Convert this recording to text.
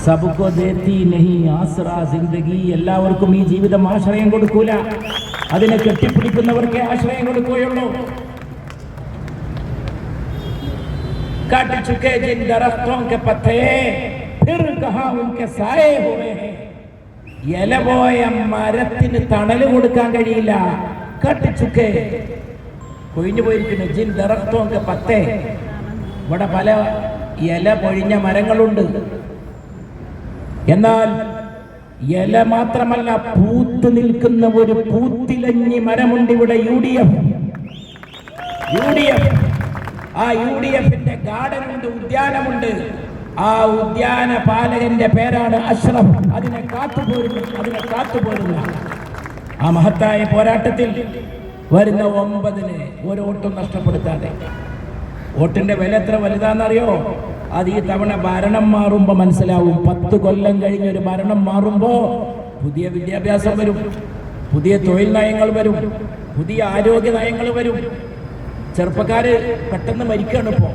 സബ്കോ ദേത്തി നഹി ആസ്രാ ജിന്ദഗി. എല്ലാവർക്കും ഈ ജീവിതം ആശ്രയം കൊടുക്കൂല, അതിനെ കെട്ടിപ്പിടിക്കുന്നവർക്കേ ആശ്രയം കൊടുക്കുകയുള്ളൂ. काट चुके जिन दरख्तों के पत्ते फिर कहां उनके साए हुए हैं. ഇല പോയ മരത്തിന് തണല് കൊടുക്കാൻ കഴിയില്ല. കട്ട് ചുക്കേ കൊഴിഞ്ഞു പോയിരിക്കുന്നു. ജിൻ ദറഖ്തോं के पत्ते. ഇവിടെ പല ഇല പൊഴിഞ്ഞ മരങ്ങളുണ്ട്. എന്നാൽ ഇല മാത്രമല്ല, പൂത്ത് നിൽക്കുന്ന ഒരു പൂത്തിലഞ്ഞി മരമുണ്ട് ഇവിടെ. UDF ആ UDFന്റെ ഗാർഡൻ ഉണ്ട്, ഉദ്യാനമുണ്ട്. ആ ഉദ്യാന പാലകന്റെ പേരാണ് അഷ്റഫ്. അതിനെ കാത്തുപോരുന്ന ആ മഹത്തായ പോരാട്ടത്തിൽ വരുന്ന 9-ന് ഒരു വോട്ടും നഷ്ടപ്പെടുത്താതെ. വോട്ടിന്റെ വില എത്ര വലുതാണെന്നറിയോ? അത് ഈ തവണ ഭരണം മാറുമ്പോൾ മനസ്സിലാവും. 10 കൊല്ലം കഴിഞ്ഞൊരു ഭരണം മാറുമ്പോൾ പുതിയ വിദ്യാഭ്യാസം വരും, പുതിയ തൊഴിൽ നയങ്ങൾ വരും, പുതിയ ആരോഗ്യ നയങ്ങൾ വരും. ചെറുപ്പക്കാര് പെട്ടെന്ന് മരിക്കുകയാണ് ഇപ്പോൾ.